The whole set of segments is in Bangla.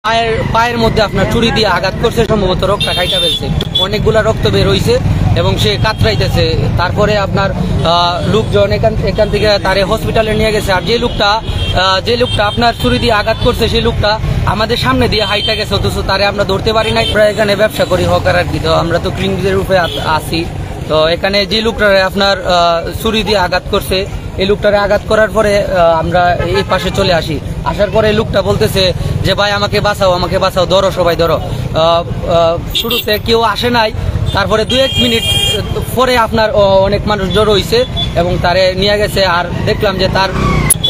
পায়ের মধ্যে আপনার ছুরি দিয়ে আঘাত করছে, সম্ভবত রক্তটা খাইটা ফেলছে, অনেকগুলা রক্ত বের হইছে এবং সে কাতরাইতেছে। তারপরে আপনার লোকজন এখান থেকে তারে হসপিটালে নিয়ে গেছে। আর যে লোকটা আপনার ছুরি দিয়ে আঘাত করছে সেই লোকটা আমাদের সামনে দিয়ে হাইটা গেছে, অথচ তারে আমরা ধরতে পারি নাই। আমরা এখানে ব্যবসা করি হকার আর কি, তো আমরা তো ক্লিনিকের রূপে আসি। তো এখানে যে লোকটারে আপনার ছুরি দিয়ে আঘাত করছে, এই লোকটারে আঘাত করার পরে আমরা এই পাশে চলে আসি। আসার পরে লোকটা বলতেছে যে ভাই আমাকে বাঁচাও, ধরো সবাই ধরো। শুরুতে কেউ আসে নাই, তারপরে 2-1 মিনিট পরে আপনার অনেক মানুষ জড়ো হয়েছে এবং তারে নিয়ে গেছে। আর দেখলাম যে তার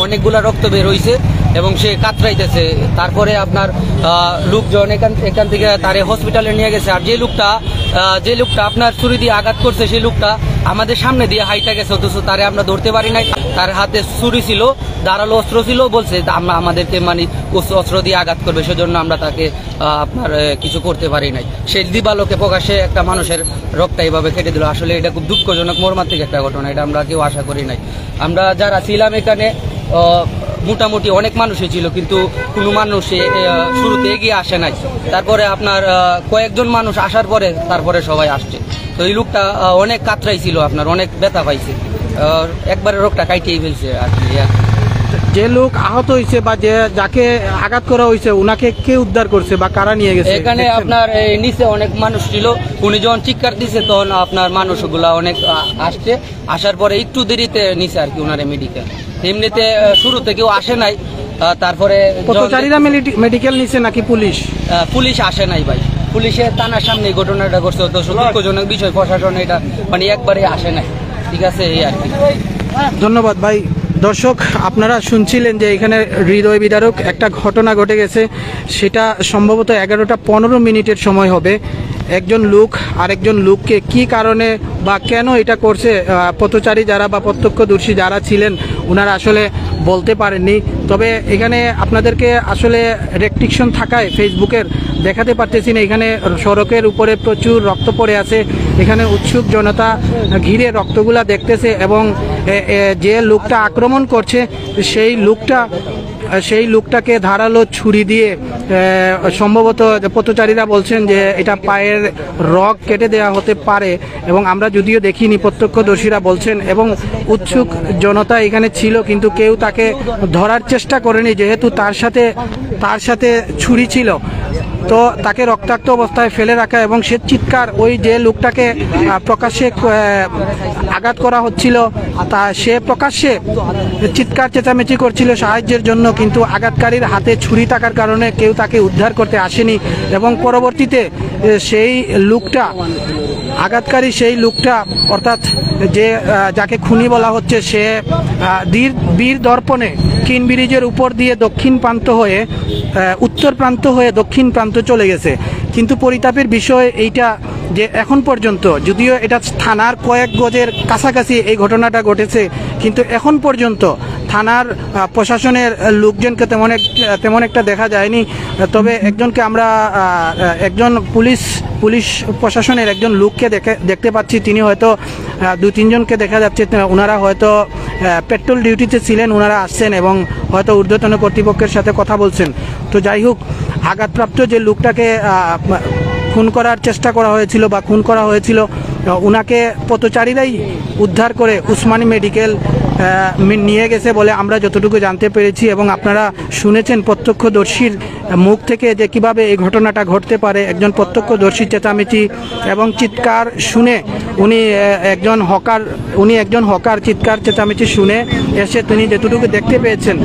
অনেকগুলা রক্ত বের হইছে এবং সে কাতরাইতেছে। তারপরে আপনার লোকজন এখান থেকে তারে হসপিটালে নিয়ে গেছে। আর যে লোকটা আপনার ছুরি দিয়ে আঘাত করছে সেই লোকটা আমাদের সামনে দিয়ে হাইটা গেছে, অথচ তারে আমরা ধরতে পারি নাই। তার হাতে ছুরি ছিল, ধারালো অস্ত্র ছিল, বলছে আমাদেরকে মানে অস্ত্র দিয়ে আঘাত করবে, সেজন্য আমরা তাকে আপনার কিছু করতে পারি নাই। সেই দিবালোকে প্রকাশে একটা মানুষের রক্তটা এইভাবে কেটে দিল। আসলে এটা খুব দুঃখজনক, মর্মান্তিক একটা ঘটনা, এটা আমরা কেউ আশা করি নাই। আমরা যারা ছিলাম এখানে মোটামুটি অনেক মানুষই ছিল, কিন্তু কোনো মানুষ শুরুতে এগিয়ে আসে নাই। তারপরে আপনার কয়েকজন মানুষ আসার পরে তারপরে সবাই আসছে। তো এই লোকটা অনেক কাতরাই ছিল, আপনার অনেক ব্যথা পাইছে, একবারে রোগটা কাইটেই ফেলছে আর কি। যে লোক আহত হয়েছে বা যাকে আঘাত করা হয়েছে উনাকে কে উদ্ধার করছে বা কারা নিয়ে গেছে? এখানে আপনার নিচে অনেক মানুষ ছিল, উনি যখন চিৎকার দিচ্ছে তখন আপনার মানুষগুলা অনেক আসছে। আসার পরে একটু দেরিতে নিচে আর কি ওনারে মেডিকেল। এমনিতে শুরুতে কেউ আসে নাই। তারপরে পথচারীরা মেডিকেল নিছে নাকি পুলিশ আসে নাই ভাই, পুলিশের থানার সামনে ঘটনাটা ঘটছে। তো দুঃখজনক বিষয়, প্রশাসন এটা মানে একবারে আসে নাই। ঠিক আছে, এই আর কি। ধন্যবাদ ভাই। দর্শক, আপনারা শুনছিলেন যে এখানে হৃদয় বিদারক একটা ঘটনা ঘটে গেছে। সেটা সম্ভবত 11টা 15 মিনিটের সময় হবে। একজন লোক আরেকজন লোককে কি কারণে বা কেন এটা করছে, পথচারী যারা বা প্রত্যক্ষদর্শী যারা ছিলেন ওনারা আসলে বলতে পারেননি। তবে এখানে আপনাদেরকে আসলে রেস্ট্রিকশন থাকায় ফেসবুকের দেখাতে পারতেছি না। এখানে সড়কের উপরে প্রচুর রক্ত পড়ে আছে, এখানে উৎসুক জনতা ঘিরে রক্তগুলা দেখতেছে এবং যে লোকটা আক্রমণ করছে সেই লোকটাকে ধারালো ছুরি দিয়ে সম্ভবত পথচারীরা বলছেন যে এটা পায়ের রগ কেটে দেওয়া হতে পারে, এবং আমরা যদিও দেখিনি, প্রত্যক্ষদর্শীরা বলছেন। এবং উৎসুক জনতা এখানে ছিল, কিন্তু কেউ তাকে ধরার চেষ্টা করেনি, যেহেতু তার সাথে ছুরি ছিল। তো তাকে রক্তাক্ত অবস্থায় ফেলে রাখা এবং সে চিৎকার, ওই যে লোকটাকে প্রকাশ্যে আঘাত করা হচ্ছিল সে প্রকাশ্যে চিৎকার চেঁচামেচি করছিল সাহায্যের জন্য, কিন্তু আঘাতকারীর হাতে ছুরি থাকার কারণে কেউ তাকে উদ্ধার করতে আসেনি। এবং পরবর্তীতে সেই লোকটা অর্থাৎ যাকে খুনি বলা হচ্ছে, সে বীর দর্পণে কিন ব্রিজের উপর দিয়ে উত্তর প্রান্ত হয়ে দক্ষিণ প্রান্ত চলে গেছে। কিন্তু পরিতাপের বিষয় এইটা যে এখন পর্যন্ত, যদিও এটা থানার কয়েক গজের কাছাকাছি এই ঘটনাটা ঘটেছে, কিন্তু এখন পর্যন্ত থানার প্রশাসনের লোকজনকে তেমন একটা দেখা যায়নি। তবে একজন পুলিশ প্রশাসনের একজন লোককে দেখতে পাচ্ছি। তিনি হয়তো 2-3 জনকে দেখা যাচ্ছে, ওনারা হয়তো পেট্রোল ডিউটিতে ছিলেন, ওনারা আসছেন এবং হয়তো ঊর্ধ্বতন কর্তৃপক্ষের সাথে কথা বলছেন। তো যাই হোক, আঘাতপ্রাপ্ত যে লোকটাকে খুন করার চেষ্টা করা হয়েছিল বা খুন করা হয়েছিল, ওনাকে পথচারীরাই উদ্ধার করে উসমানী মেডিকেল নিয়ে গেছে বলে আমরা যতটুকু জানতে পেরেছি। এবং আপনারা শুনেছেন প্রত্যক্ষদর্শীর মুখ থেকে যে কিভাবে এই ঘটনাটা ঘটতে পারে। একজন প্রত্যক্ষদর্শী চেঁচামেচি এবং চিৎকার শুনে উনি একজন হকার চিৎকার চেঁচামেচি শুনে এসে তিনি যতটুকু দেখতে পেয়েছেন